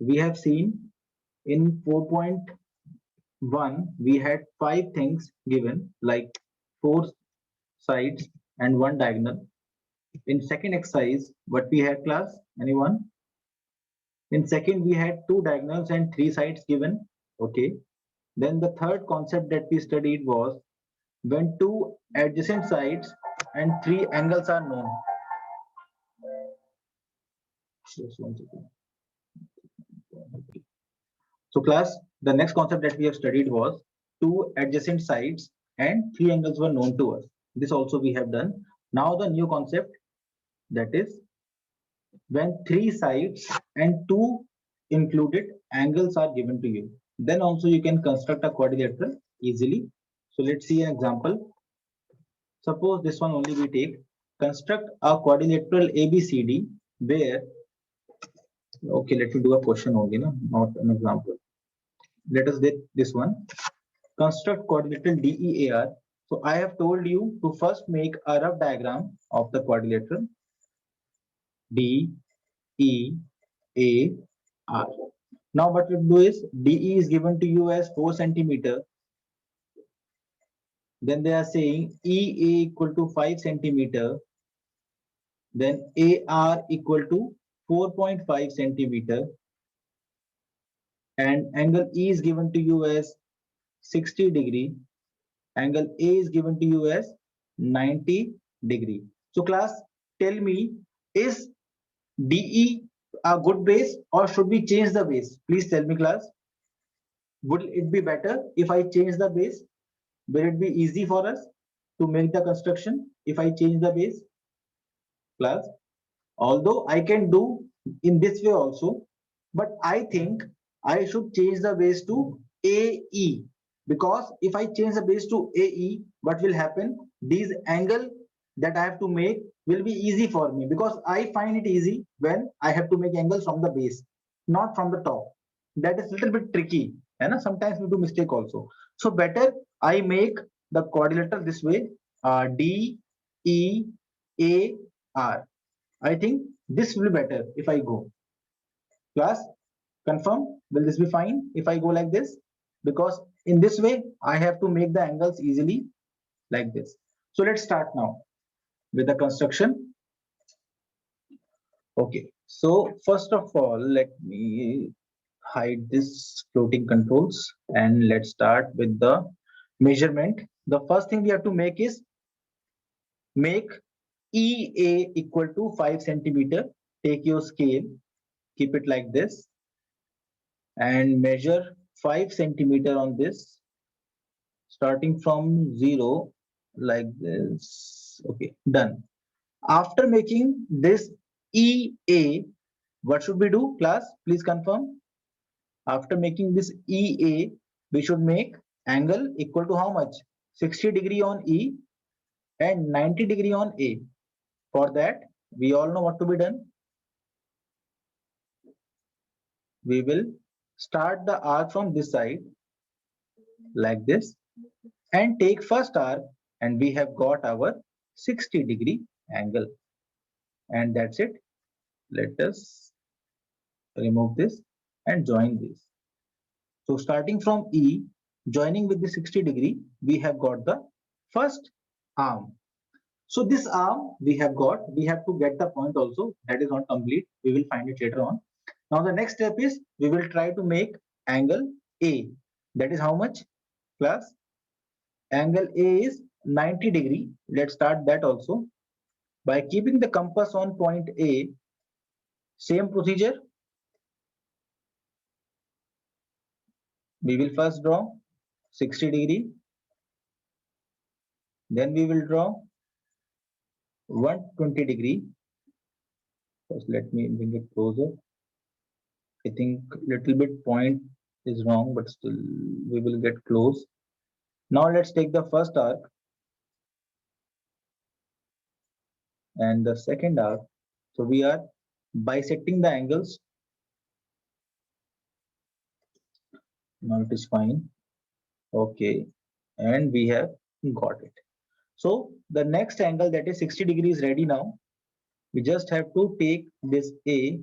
we have seen in 4.1 we had 5 things given like 4 sides and 1 diagonal. In second exercise, what we had class? Anyone? In second, we had 2 diagonals and 3 sides given. Okay. Then the third concept that we studied was when 2 adjacent sides and 3 angles are known. Just one second. So class, the next concept that we have studied was 2 adjacent sides and 3 angles were known to us. This also we have done. Now the new concept, that is when 3 sides and 2 included angles are given to you, then also you can construct a quadrilateral easily. So let's see an example. Suppose this one only we take. Construct a quadrilateral ABCD where, okay, let me do a question only, no? Not an example. Let us take this one. Construct quadrilateral DEAR. So I have told you to first make a rough diagram of the quadrilateral DEAR. Now what we do is DE is given to you as 4 centimeter. Then they are saying EA equal to 5 centimeter. Then AR equal to 4.5 centimeter. And angle E is given to you as 60 degree. Angle A is given to you as 90 degree. So class, tell me, is DE a good base or should we change the base? Please tell me class. Would it be better if I change the base? Will it be easy for us to make the construction if I change the base? Class, although I can do in this way also, but I think I should change the base to AE, because if I change the base to AE, what will happen? These angle that I have to make will be easy for me, because I find it easy when I have to make angles from the base, not from the top. That is a little bit tricky, and sometimes we do mistake also. So better I make the quadrilateral this way, DEAR. I think this will be better if I go. Class, confirm? Will this be fine if I go like this? Because in this way, I have to make the angles easily like this. So let's start now with the construction. Okay, so first of all, let me hide this floating controls and let's start with the measurement. The first thing we have to make is make EA equal to 5 centimeter. Take your scale, keep it like this and measure 5 centimeter on this, starting from 0 like this. Okay, done. After making this EA, what should we do, class? Please confirm. After making this EA, we should make angle equal to how much? 60 degree on E and 90 degree on A. For that, we all know what to be done. We will start the arc from this side like this and take first arc, and we have got our 60 degree angle, and that's it. Let us remove this and join this. So starting from E, joining with the 60 degree, we have got the first arm. So this arm we have got, we have to get the point also, that is not complete. We will find it later on. Now the next step is we will try to make angle A. That is how much, class? Angle A is 90 degree. Let's start that also. By keeping the compass on point A, same procedure. We will first draw 60 degree. Then we will draw 120 degree. First, let me bring it closer. I think little bit point is wrong, but still we will get close. Now let's take the first arc and the second arc. So we are bisecting the angles. Now it is fine. Okay, and we have got it. So the next angle, that is 60 degrees, ready now. We just have to take this A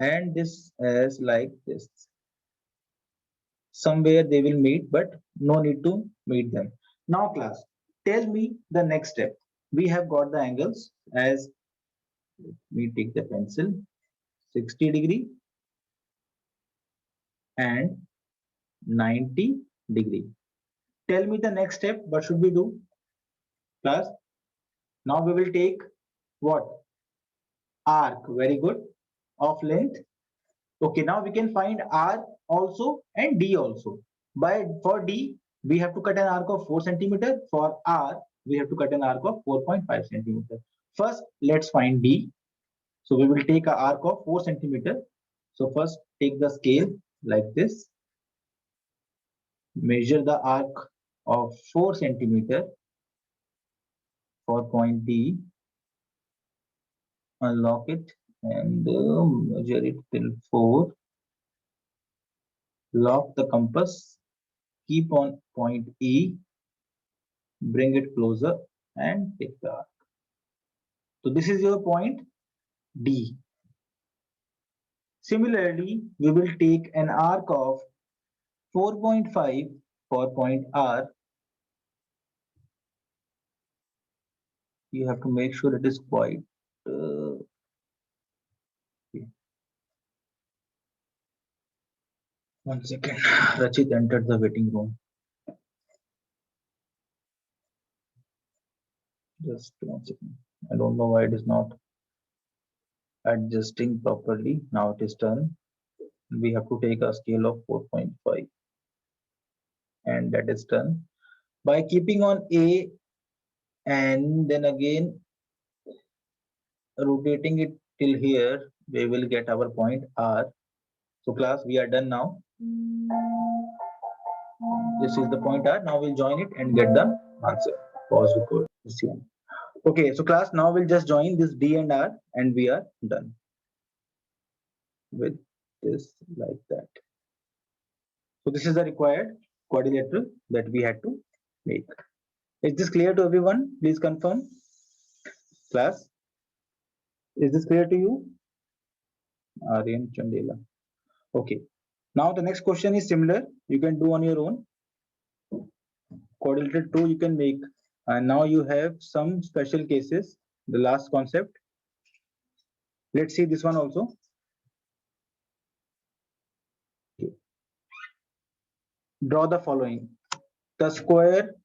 and this is like this. Somewhere they will meet, but no need to meet them. Now class, tell me the next step. We have got the angles as, we take the pencil, 60° and 90°. Tell me the next step. What should we do? Class, now we will take what? Arc. Very good. Of length. Okay, now we can find R also and D also. For D, we have to cut an arc of 4 centimeter. For R, we have to cut an arc of 4.5 centimeter. First, let's find D. So we will take an arc of 4 centimeter. So first, take the scale like this. Measure the arc of 4 centimeter for point D. Unlock it and measure it till 4. Lock the compass. Keep on point E. Bring it closer and take the arc. So this is your point D. Similarly, we will take an arc of 4.5 for point R. You have to make sure it is quite okay. 1 second. Rachit entered the waiting room. Just 1 second. I don't know why it is not adjusting properly. Now it is done. We have to take a scale of 4.5 and that is done. By keeping on A and then again rotating it till here, we will get our point R. So class, we are done now. This is the point R. Now we'll join it and get the answer. Pause record. Okay, so class, now we'll just join this D and R and we are done with this like that. So this is the required quadrilateral that we had to make. Is this clear to everyone? Please confirm. Class, is this clear to you? Aryan Chandela. Okay. Now the next question is similar. You can do on your own. Quadrilateral 2 you can make. And now you have some special cases. The last concept. Let's see this one also. Okay. Draw the following. The square.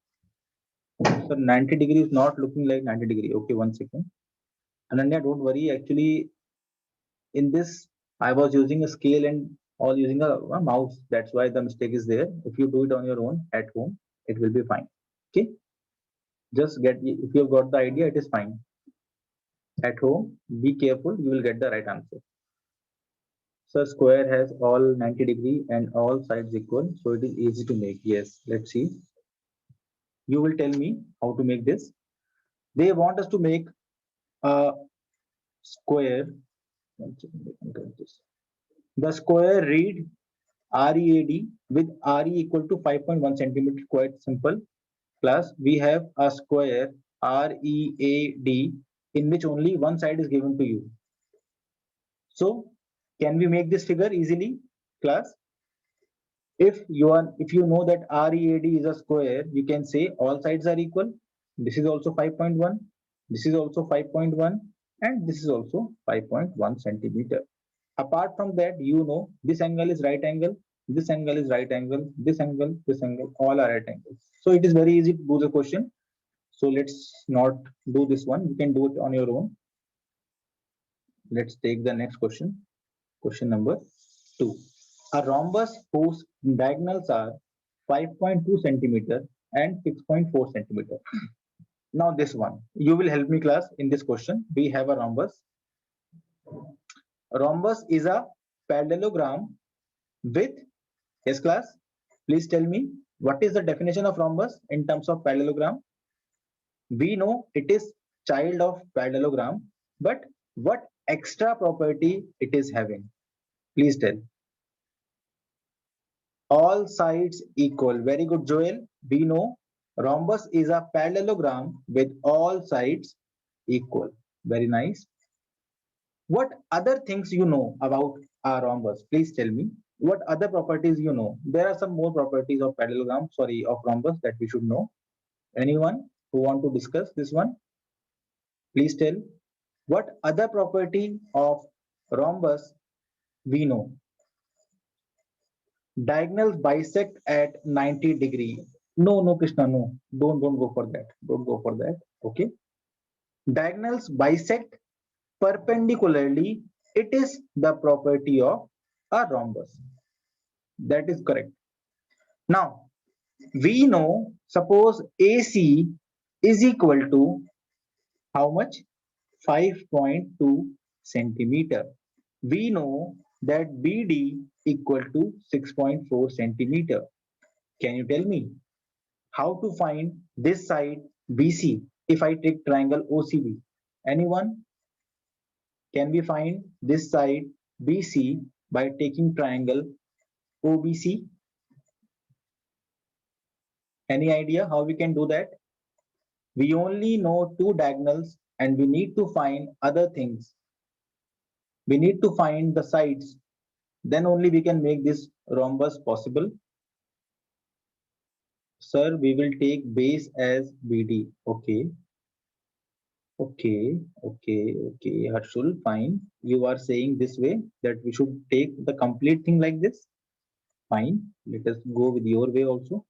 So 90° is not looking like 90°. Okay, 1 second. Ananya, don't worry. Actually, in this, I was using a scale and all using a mouse. That's why the mistake is there. If you do it on your own at home, it will be fine. Okay. Just get, if you've got the idea, it is fine. At home, be careful, you will get the right answer. So square has all 90° and all sides equal, so it is easy to make. Yes, let's see. You will tell me how to make this. They want us to make a square. The square read READ with RE equal to 5.1 centimeter. Quite simple. Plus, we have a square READ in which only one side is given to you. So, can we make this figure easily, class? If you know that READ is a square, you can say all sides are equal. This is also 5.1. This is also 5.1, and this is also 5.1 centimeter. Apart from that, you know this angle is right angle, this angle is right angle, this angle, all are right angles. So it is very easy to do the question. So let's not do this one. You can do it on your own. Let's take the next question. Question number 2. A rhombus whose diagonals are 5.2 centimeter and 6.4 centimeter. Now this one, you will help me class in this question. We have a rhombus. A rhombus is a parallelogram with, yes class, please tell me what is the definition of rhombus in terms of parallelogram. We know it is child of parallelogram, but what extra property it is having? Please tell. All sides equal. Very good, Joel. We know rhombus is a parallelogram with all sides equal. Very nice. What other things you know about a rhombus? Please tell me. What other properties you know? There are some more properties of parallelogram, sorry, of rhombus that we should know. Anyone who want to discuss this one? Please tell. What other property of rhombus we know? Diagonals bisect at 90 degree. No, no, Krishna, no. Don't go for that. Don't go for that. Okay. Diagonals bisect perpendicularly. It is the property of a rhombus. That is correct. Now, we know, suppose AC is equal to how much? 5.2 centimeter. We know that BD equal to 6.4 centimeter. Can you tell me how to find this side BC if I take triangle OCB? Anyone? Can we find this side BC by taking triangle OBC? Any idea how we can do that? We only know two diagonals and we need to find other things. We need to find the sides. Then only we can make this rhombus possible. Sir, we will take base as BD. Okay. Okay. Harshul, fine. You are saying this way that we should take the complete thing like this. Fine. Let us go with your way also.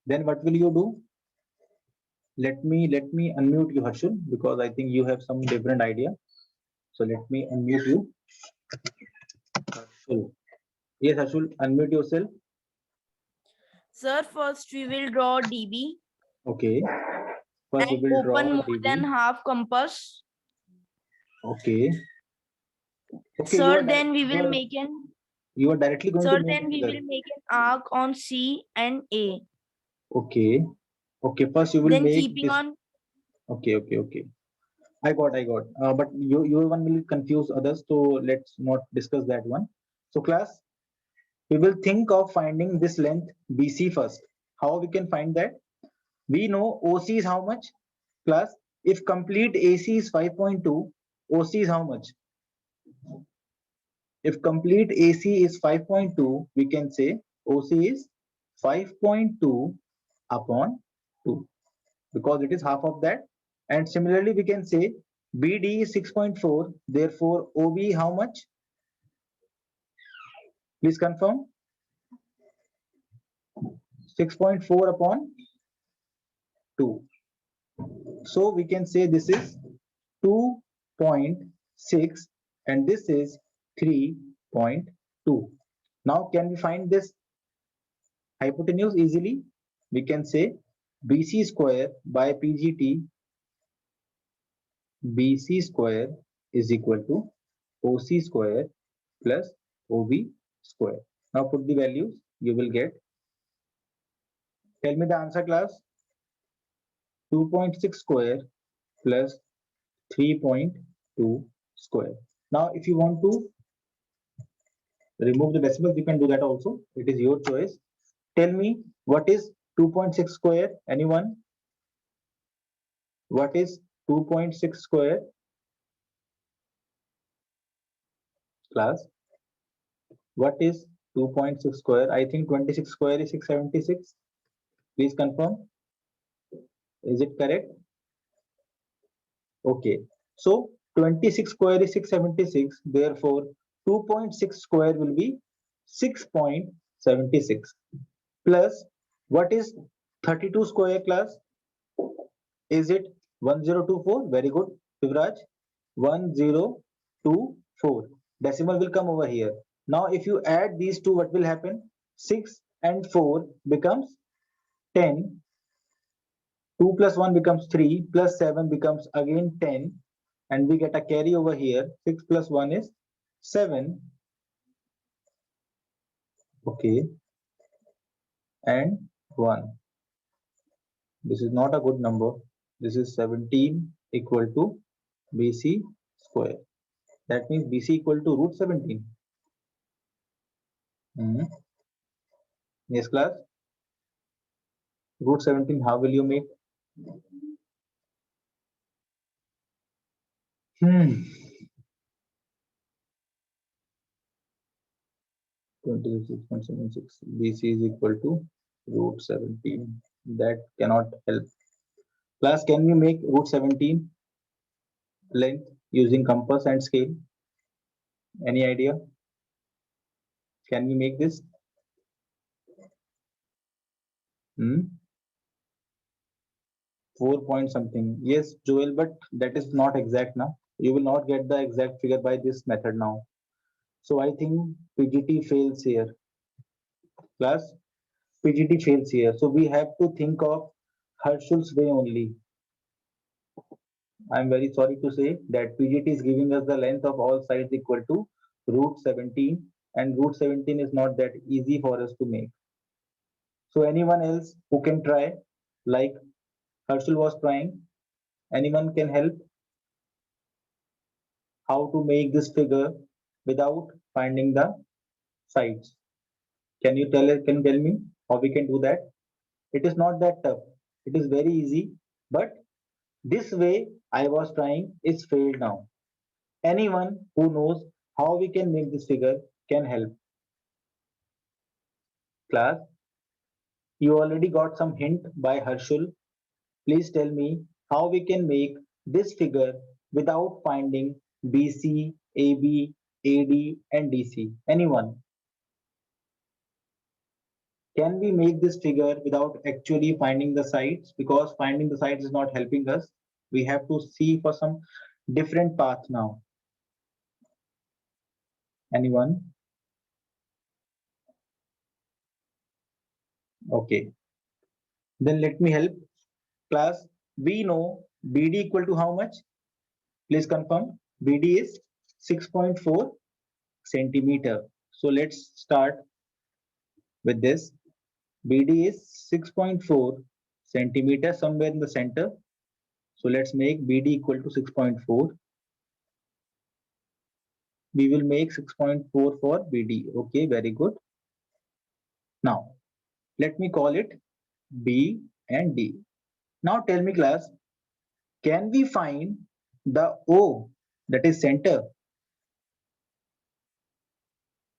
Then what will you do? Let me unmute you, Harshul, because I think you have some different idea. So let me unmute you. Harshul. Yes, Harshul, unmute yourself. Sir, first we will draw DB Okay. First we and will draw open more than DB. half compass. Okay. Okay, Sir, then we will make an you are directly going to Sir, make then a we figure. will make an arc on C and A. Okay. Okay, first you will Then make keeping this. on Okay. I got. But you one will confuse others, so let's not discuss that one. So class, we will think of finding this length BC first. How we can find that? We know OC is how much? Class, if complete AC is 5.2, OC is how much? If complete AC is 5.2, we can say OC is 5.2 upon 2 because it is half of that. And similarly, we can say BD is 6.4. Therefore, OB how much? Please confirm. 6.4 upon 2. So we can say this is 2.6 and this is 3.2. Now, can we find this hypotenuse easily? We can say BC square by PGT, BC square is equal to OC square plus OB square. Now put the values, you will get. Tell me the answer, class. 2.6 square plus 3.2 square. Now, if you want to remove the decimals, you can do that also. It is your choice. Tell me what is 2.6 square? Anyone? What is 2.6 square? Class, what is 2.6 square? I think 26 square is 676. Please confirm. Is it correct? Okay. So 26 square is 676. Therefore, 2.6 square will be 6.76 plus what is 32 square, class? Is it 1024? Very good, Shivraj. 1024. Decimal will come over here. Now, if you add these two, what will happen? 6 and 4 becomes 10. 2 plus 1 becomes 3 plus 7 becomes again 10 and we get a carry over here. 6 plus 1 is 7. Okay. And 1. This is not a good number. This is 17 equal to BC square. That means BC equal to root 17. Yes, class. Root 17, how will you make? 26.76. BC is equal to root 17. That cannot help. Class, can we make root 17 length using compass and scale? Any idea? Can we make this? Hmm? 4 point something. Yes, Joel, but that is not exact now. You will not get the exact figure by this method now. So I think PGT fails here. Class, PGT fails here. So we have to think of Herschel's way only. I'm very sorry to say that PGT is giving us the length of all sides equal to root 17, and root 17 is not that easy for us to make. So anyone else who can try, like Herschel was trying, anyone can help how to make this figure without finding the sides. Can you tell me how we can do that? It is not that tough. It is very easy, but this way I was trying is failed now. Anyone who knows how we can make this figure can help. Class, you already got some hint by Herschel. Please tell me how we can make this figure without finding BC, AB, AD, and DC. Anyone? Can we make this figure without actually finding the sides? Because finding the sides is not helping us. We have to see for some different path now. Anyone? Okay. Then let me help. Class, we know BD equal to how much? Please confirm. BD is 6.4 centimeter. So let's start with this. BD is 6.4 centimeter somewhere in the center. So let's make BD equal to 6.4. We will make 6.4 for BD. Okay, very good. Now, let me call it B and D. Now tell me class, can we find the O, that is center?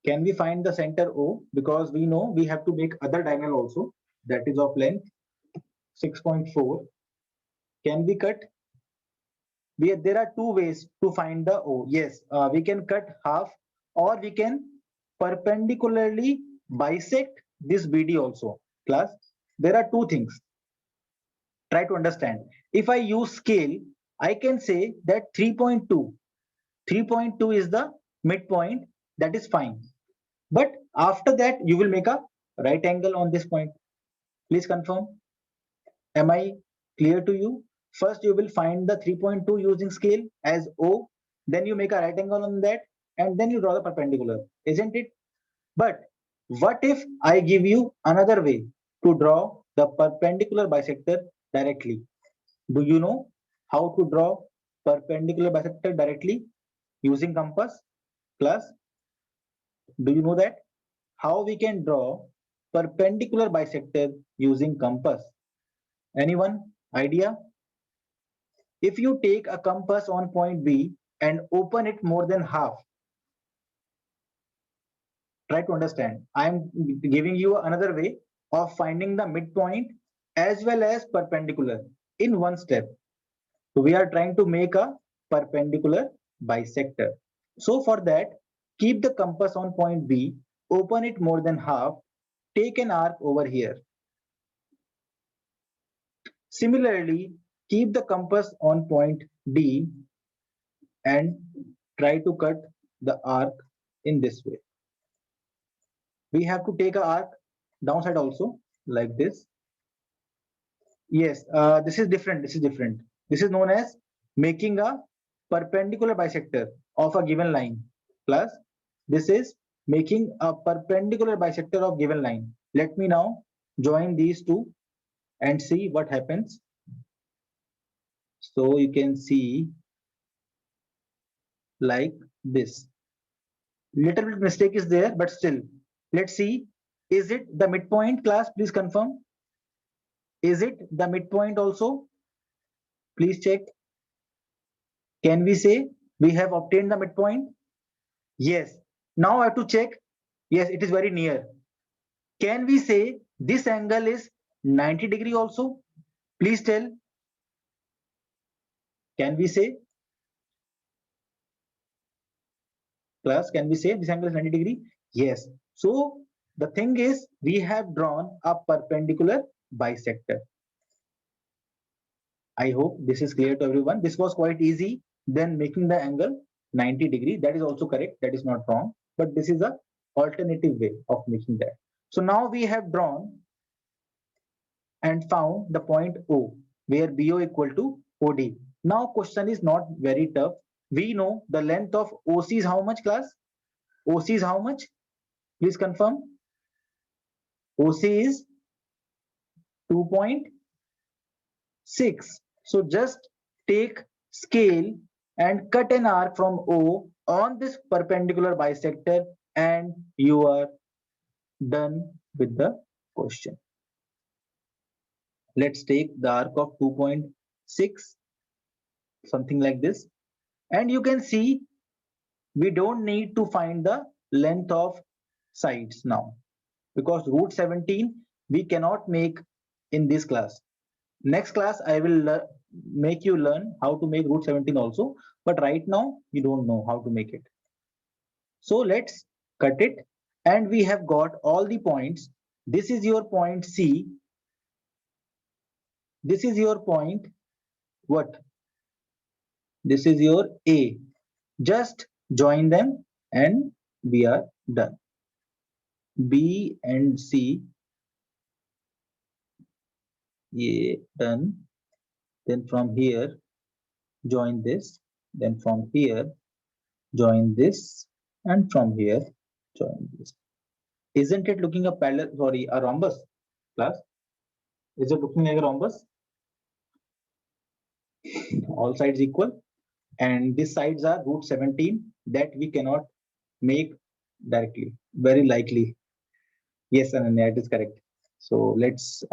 Can we find the center O? Because we know we have to make other diagonal also, that is of length 6.4. Can we cut? There are two ways to find the O. Yes, we can cut half, or we can perpendicularly bisect this BD also. Class, there are two things. Try to understand. If I use scale, I can say that 3.2. 3.2 is the midpoint. That is fine. But after that, you will make a right angle on this point. Please confirm. Am I clear to you? First, you will find the 3.2 using scale as O. Then you make a right angle on that, and then you draw the perpendicular. Isn't it? But what if I give you another way to draw the perpendicular bisector directly? Do you know how to draw perpendicular bisector directly using compass? Class, do you know that? How we can draw perpendicular bisector using compass? Anyone? Idea? If you take a compass on point B and open it more than half, try to understand. I am giving you another way of finding the midpoint as well as perpendicular in one step. So we are trying to make a perpendicular bisector. So for that, keep the compass on point B, open it more than half, take an arc over here. Similarly, keep the compass on point D and try to cut the arc in this way. We have to take a arc downside also, like this. Yes, this is different. This is different. This is known as making a perpendicular bisector of a given line. Plus, this is making a perpendicular bisector of given line. Let me now join these two and see what happens. So you can see like this. Little bit mistake is there, but still, let's see. Is it the midpoint, class? Please confirm. Is it the midpoint also? Please check. Can we say we have obtained the midpoint? Yes. Now I have to check. Yes, it is very near. Can we say this angle is 90 degree also? Please tell. Can we say? Class, can we say this angle is 90 degree? Yes. So the thing is, we have drawn a perpendicular bisector. I hope this is clear to everyone. This was quite easy. Then making the angle 90 degree, that is also correct. That is not wrong. But this is a alternative way of making that. So now we have drawn and found the point O, where BO equal to OD. Now question is not very tough. We know the length of OC is how much, class? OC is how much? Please confirm. OC is 2.6. So just take scale and cut an arc from O on this perpendicular bisector and you are done with the question. Let's take the arc of 2.6, something like this. And you can see we don't need to find the length of sides now, because root 17 we cannot make in this class. Next class I will make you learn how to make root 17 also, but right now you don't know how to make it. So let's cut it, and we have got all the points. This is your point C. This is your point what? This is your A. Just join them and we are done. B and C, yeah, done. Then from here join this, then from here join this, and from here join this. Isn't it looking a parallel, sorry, a rhombus, class? Is it looking like a rhombus? All sides equal, and these sides are root 17 that we cannot make directly, very likely. Yes, Ananya, it is correct. So let's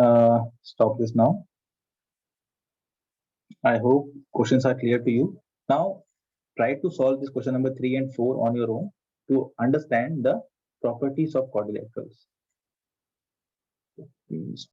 stop this now. I hope questions are clear to you. Now try to solve this question number 3 and 4 on your own to understand the properties of quadrilaterals. Please.